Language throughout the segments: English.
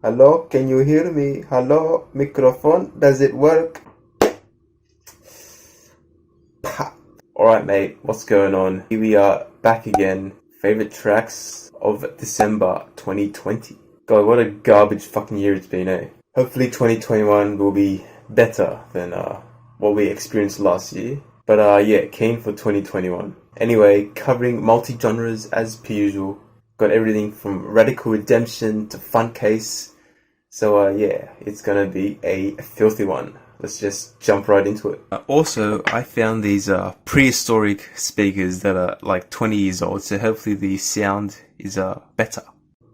Hello, can you hear me? Hello, microphone, does it work? Alright mate, what's going on? Here we are back again. Favorite tracks of December 2020. God, what a garbage fucking year it's been, eh? Hopefully 2021 will be better than what we experienced last year. But yeah, keen for 2021. Anyway, covering multi-genres as per usual. Got everything from Radical Redemption to FuntCase. So yeah, it's gonna be a filthy one. Let's just jump right into it. Also, I found these prehistoric speakers that are like 20 years old, so hopefully the sound is better.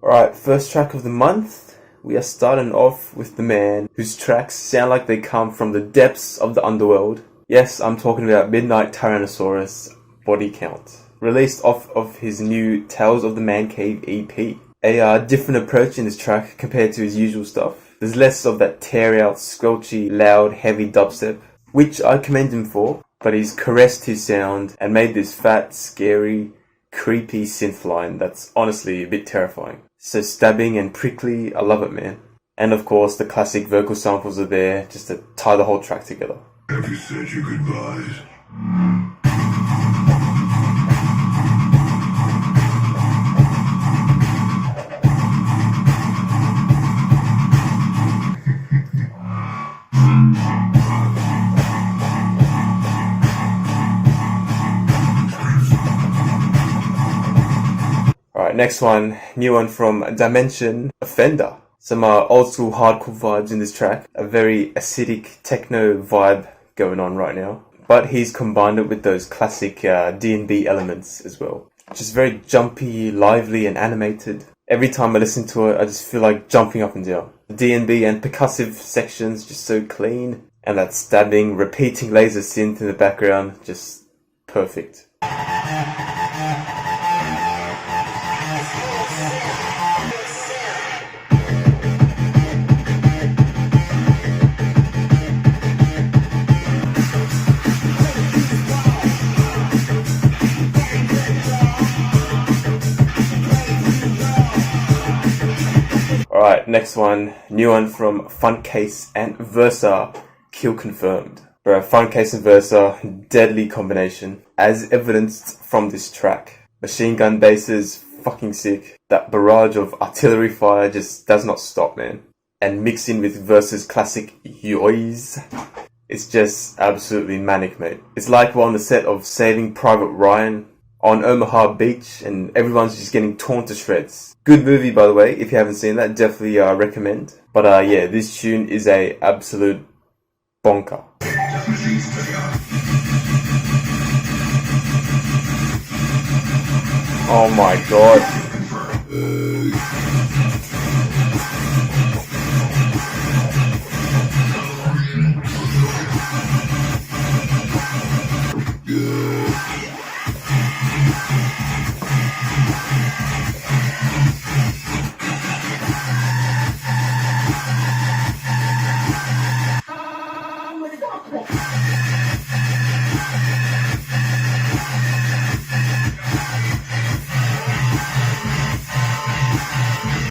Alright, first track of the month. We are starting off with the man whose tracks sound like they come from the depths of the underworld. Yes, I'm talking about Midnight Tyrannosaurus Body Count. Released off of his new Tales of the Man Cave EP. A different approach in this track compared to his usual stuff. There's less of that tear out, squelchy, loud, heavy dubstep, which I commend him for, but he's caressed his sound and made this fat, scary, creepy synth line that's honestly a bit terrifying. So stabbing and prickly, I love it, man. And of course, the classic vocal samples are there just to tie the whole track together. Have you said your goodbyes? Alright, next one, new one from Dimension, Offender. Some old school hardcore vibes in this track. A very acidic techno vibe going on right now. But he's combined it with those classic D&B elements as well. Just very jumpy, lively and animated. Every time I listen to it, I just feel like jumping up and down. The D&B and percussive sections just so clean. And that stabbing, repeating laser synth in the background, just perfect. Alright, next one, new one from FuntCase and Versa, Kill Confirmed. Bro, FuntCase and Versa, deadly combination, as evidenced from this track. Machine gun basses, fucking sick. That barrage of artillery fire just does not stop, man. And mixing with Versa's classic yois, it's just absolutely manic, mate. It's like we're on the set of Saving Private Ryan on Omaha Beach and everyone's just getting torn to shreds. Good movie, by the way. If you haven't seen that, definitely recommend. But yeah, this tune is a absolute bonker. Oh my god.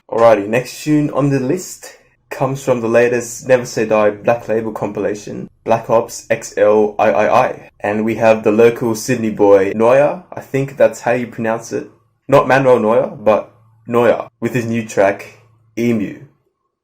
Alrighty, next tune on the list comes from the latest Never Say Die Black Label compilation, Black Ops XL III. And we have the local Sydney boy, Knoir, I think that's how you pronounce it. Not Manuel Neuer, but Knoir, with his new track, EMUU,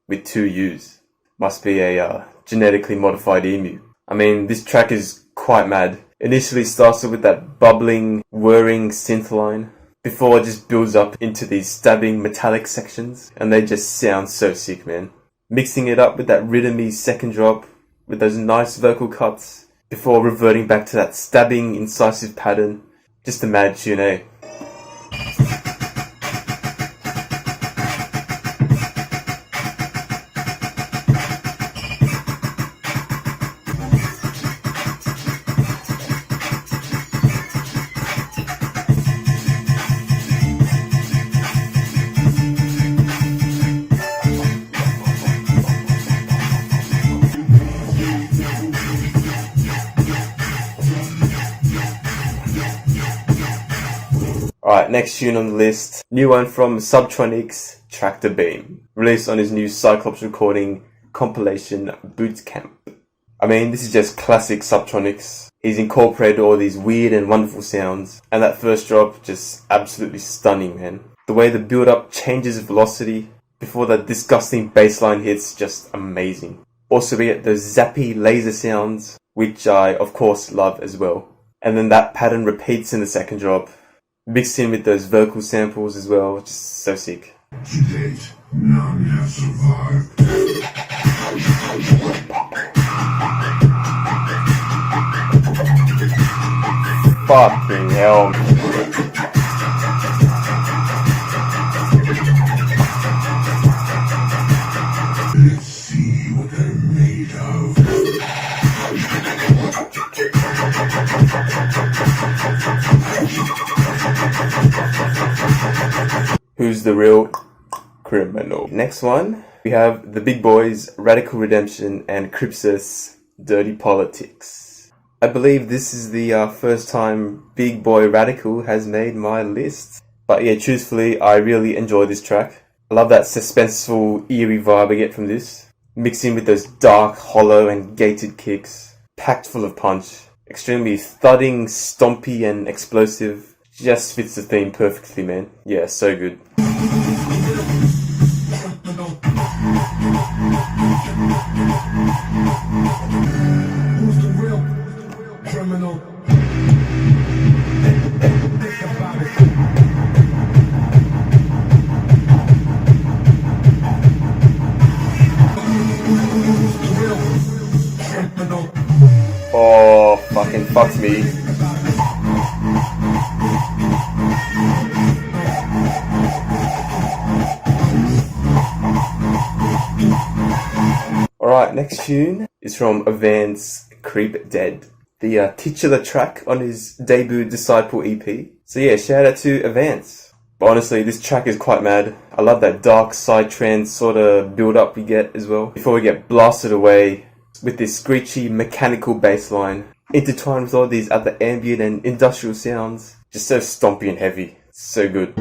with 2 U's. Must be a genetically modified emu. I mean, this track is quite mad. Initially starts with that bubbling, whirring synth line, before it just builds up into these stabbing metallic sections, and they just sound so sick, man. Mixing it up with that Riddim second drop, with those nice vocal cuts, before reverting back to that stabbing, incisive pattern. Just a mad tune, eh? Alright, next tune on the list. New one from Subtronics, Tractor Beam. Released on his new Cyclops recording compilation, Boot Camp. I mean, this is just classic Subtronics. He's incorporated all these weird and wonderful sounds. And that first drop, just absolutely stunning, man. The way the build-up changes velocity before that disgusting bass line hits, just amazing. Also we get those zappy laser sounds, which I of course love as well. And then that pattern repeats in the second drop, mixed in with those vocal samples as well, just so sick. To date, none have survived. Fucking hell. Let's see what they're made of. Who's the real criminal? Next one, we have the big boys, Radical Redemption and Crypsis, Dirty Politics. I believe this is the first time Big Boy Radical has made my list. But yeah, truthfully, I really enjoy this track. I love that suspenseful, eerie vibe I get from this. Mixed in with those dark, hollow and gated kicks. Packed full of punch. Extremely thudding, stompy and explosive. Just fits the theme perfectly, man. Yeah, so good. Who's the real criminal? Think about it. Who's the real criminal? Oh, fucking fucked me. Alright, next tune is from Avance, Creep Dead, the titular track on his debut Disciple EP. So yeah, shout out to Avance. But honestly, this track is quite mad. I love that dark psytrance sort of build up we get as well, before we get blasted away with this screechy mechanical bass line, intertwined with all these other ambient and industrial sounds. Just so stompy and heavy. So good.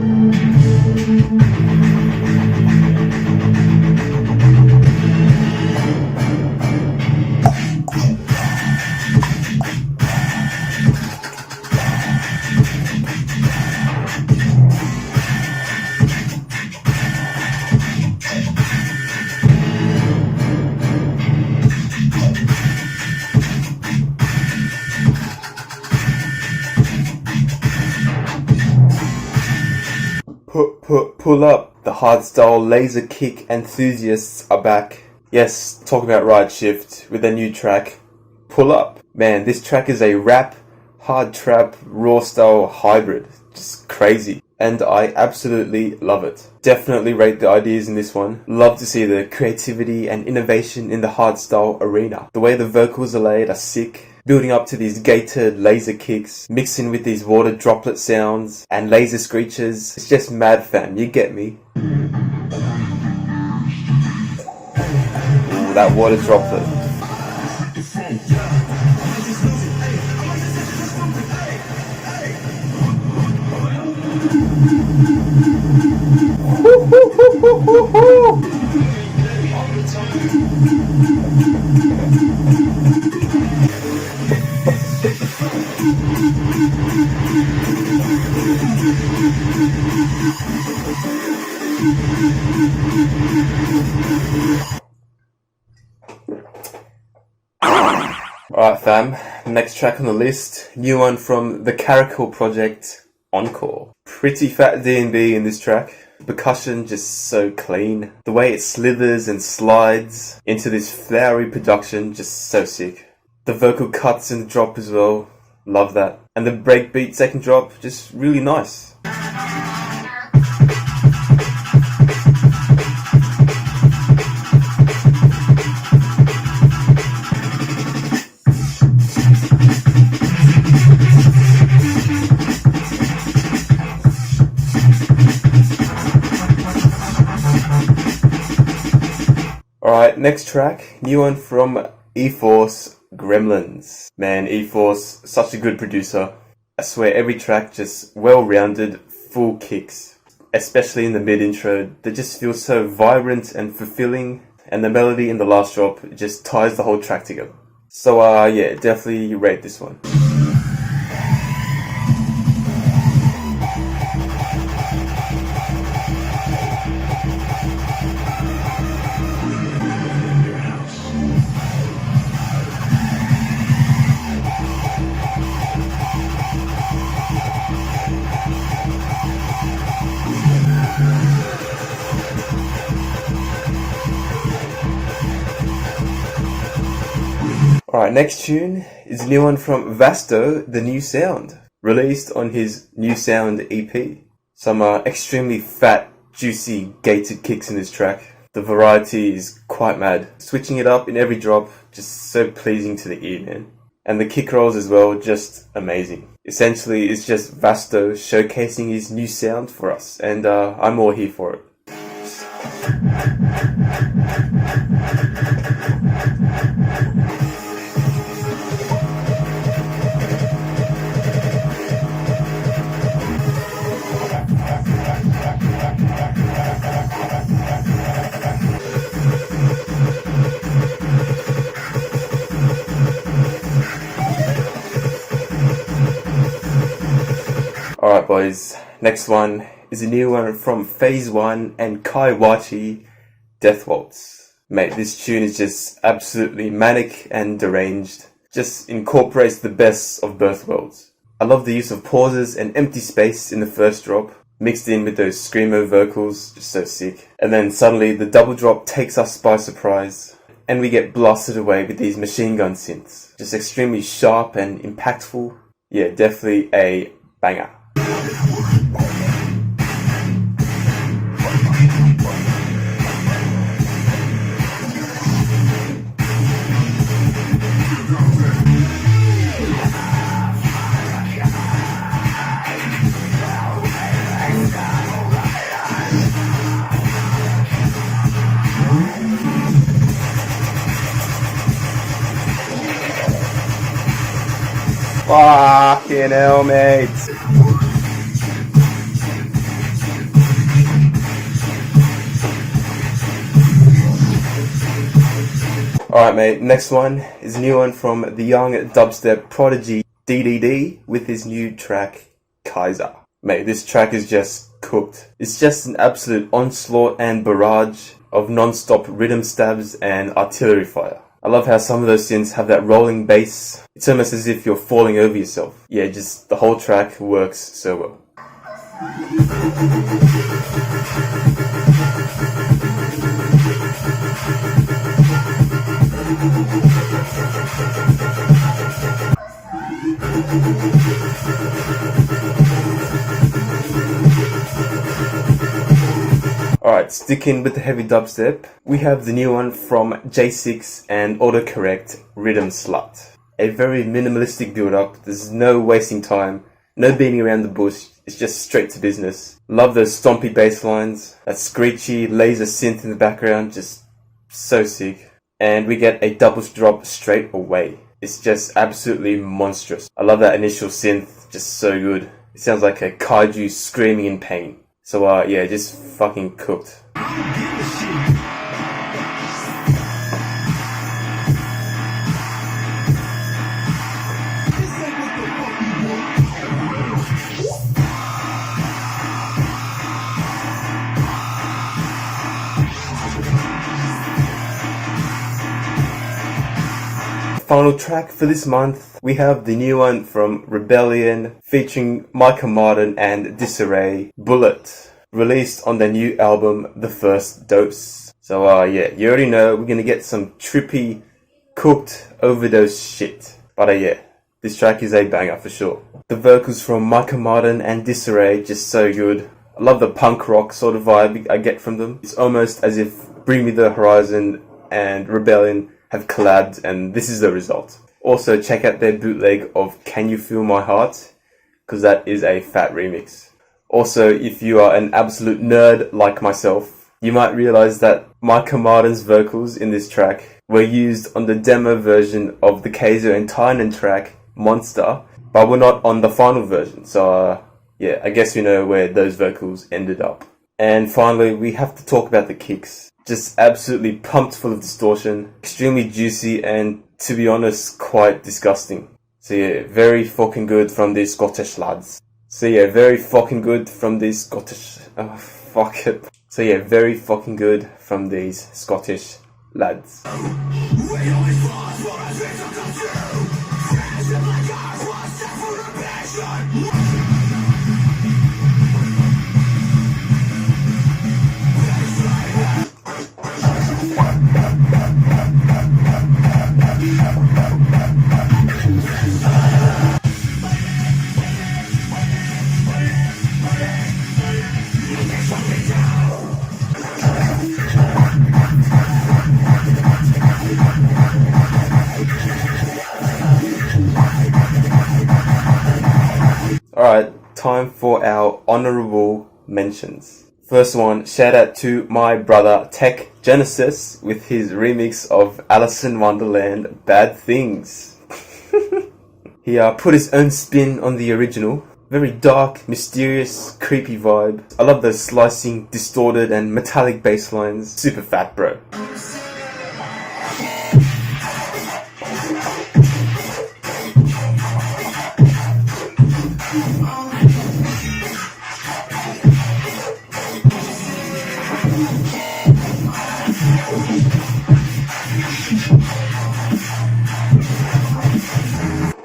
Pull up. The hardstyle laser kick enthusiasts are back. Yes, talking about Riot Shift with their new track, Pull Up. Man, this track is a rap, hard trap, raw style hybrid. Just crazy. And I absolutely love it. Definitely rate the ideas in this one. Love to see the creativity and innovation in the hardstyle arena. The way the vocals are laid are sick. Building up to these gated laser kicks, mixing with these water droplet sounds and laser screeches. It's just mad, fam, you get me. Ooh, that water droplet. Alright fam, next track on the list, new one from the Caracal project, Encore. Pretty fat D&B in this track. Percussion just so clean. The way it slithers and slides into this flowery production, just so sick. The vocal cuts in the drop as well, love that. And the breakbeat second drop, just really nice. Alright, next track, new one from E-Force, Gremlins. Man, E-Force, such a good producer. I swear every track just well-rounded, full kicks, especially in the mid intro. They just feel so vibrant and fulfilling, and the melody in the last drop just ties the whole track together. So yeah, definitely rate this one. Alright, next tune is a new one from Vasto, The New Sound, released on his New Sound EP. Some extremely fat, juicy, gated kicks in this track. The variety is quite mad. Switching it up in every drop, just so pleasing to the ear, man. And the kick rolls as well, just amazing. Essentially, it's just Vasto showcasing his new sound for us, and I'm all here for it. Alright boys, next one is a new one from PhaseOne and Wachi, Death Waltz. Mate, this tune is just absolutely manic and deranged. Just incorporates the best of both worlds. I love the use of pauses and empty space in the first drop, mixed in with those screamo vocals, just so sick. And then suddenly the double drop takes us by surprise, and we get blasted away with these machine gun synths. Just extremely sharp and impactful. Yeah, definitely a banger. Fucking hell, mate. Alright, mate, next one is a new one from the young dubstep prodigy DDD with his new track, KAISER. Mate, this track is just cooked. It's just an absolute onslaught and barrage of non-stop rhythm stabs and artillery fire. I love how some of those synths have that rolling bass. It's almost as if you're falling over yourself. Yeah, just the whole track works so well. Alright, sticking with the heavy dubstep, we have the new one from JAYSYX and Autokorekt, Riddim Slut. A very minimalistic build-up, there's no wasting time, no beating around the bush, it's just straight to business. Love those stompy bass lines, that screechy laser synth in the background, just so sick. And we get a double drop straight away. It's just absolutely monstrous. I love that initial synth, just so good. It sounds like a kaiju screaming in pain. So yeah, just fucking cooked. Final track for this month, we have the new one from Rebelion featuring Micah and Disarray, Bullet, released on their new album, The First Dose. So yeah, you already know we're gonna get some trippy, cooked, overdose shit. But yeah, this track is a banger for sure. The vocals from Micah and Disarray, just so good. I love the punk rock sort of vibe I get from them. It's almost as if Bring Me the Horizon and Rebellion have collabed, and this is the result. Also, check out their bootleg of Can You Feel My Heart, because that is a fat remix. Also, if you are an absolute nerd like myself, you might realize that Micah vocals in this track were used on the demo version of the KAISER and Tyrannosaurus track, Monster, but were not on the final version. So, yeah, I guess you know where those vocals ended up. And finally, we have to talk about the kicks. Just absolutely pumped full of distortion, extremely juicy, and to be honest, quite disgusting. So yeah, very fucking good from these Scottish lads. So yeah, very fucking good from these Scottish... Oh, fuck it. So yeah, very fucking good from these Scottish lads. Alright, time for our honorable mentions. First one, shout out to my brother Tech Genesis with his remix of Alison Wonderland, Bad Things. He put his own spin on the original. Very dark, mysterious, creepy vibe. I love those slicing, distorted and metallic bass lines. Super fat, bro.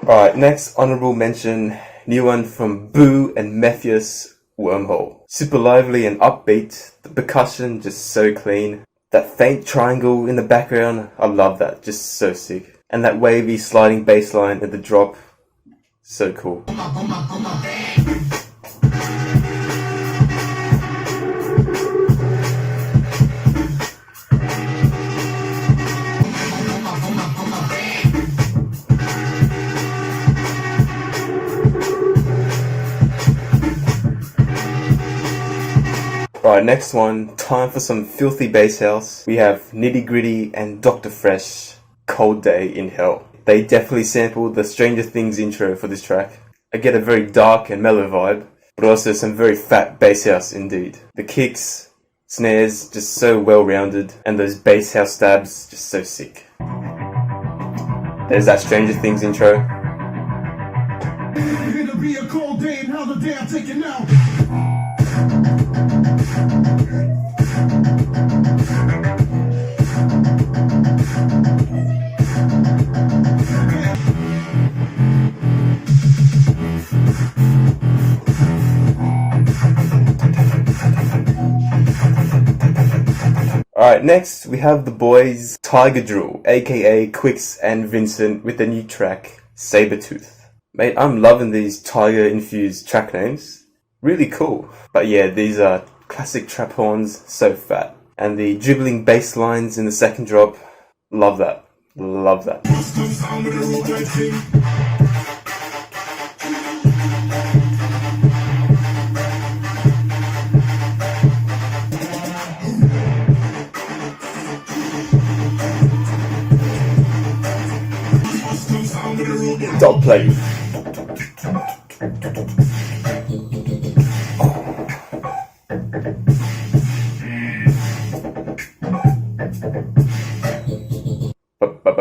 Alright, next honorable mention, new one from Bou and Mefjus, Wormhole. Super lively and upbeat, the percussion just so clean. That faint triangle in the background, I love that, just so sick. And that wavy sliding bass line at the drop, so cool. Alright, next one, time for some filthy bass house. We have Nitti Gritti and Dr. Fresch, Cold Day in Hell. They definitely sampled the Stranger Things intro for this track. I get a very dark and mellow vibe, but also some very fat bass house indeed. The kicks, snares, just so well rounded, and those bass house stabs, just so sick. There's that Stranger Things intro. It'll be a cold day and how the day I take it now. Alright, next we have the boys DROOL, aka Quicks and Vincent with the new track, Sabertooth. Mate, I'm loving these tiger-infused track names. Really cool. But yeah, these are classic trap horns, so fat. And the dribbling bass lines in the second drop, love that. Love that. Don't play.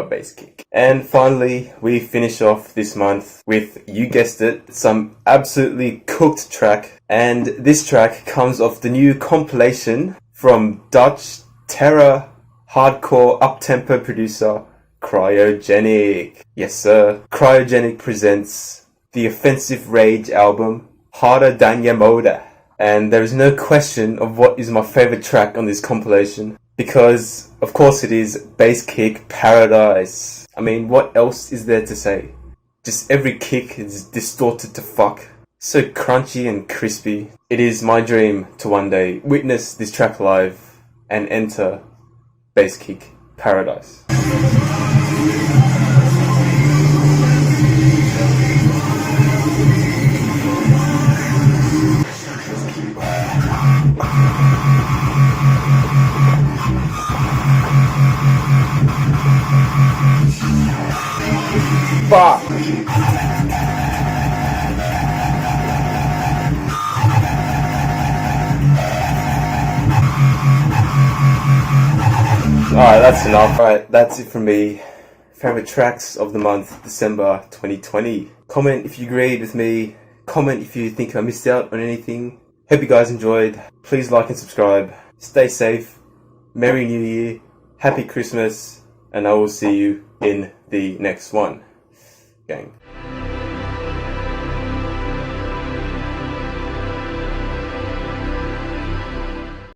Bass kick. And finally, we finish off this month with, you guessed it, some absolutely cooked track. And this track comes off the new compilation from Dutch terror hardcore uptempo producer Cryogenic. Yes sir, Cryogenic presents the Offensive Rage album, Harder Than Your Motor. And there is no question of what is my favorite track on this compilation, because of course it is Bass Kick Paradise. I mean, what else is there to say? Just every kick is distorted to fuck. So crunchy and crispy. It is my dream to one day witness this track live and enter Bass Kick Paradise. Fuck. Alright, that's enough. Alright, that's it from me. Favorite tracks of the month, December 2020. Comment if you agreed with me. Comment if you think I missed out on anything. Hope you guys enjoyed. Please like and subscribe. Stay safe. Merry New Year. Happy Christmas. And I will see you in the next one. Gang.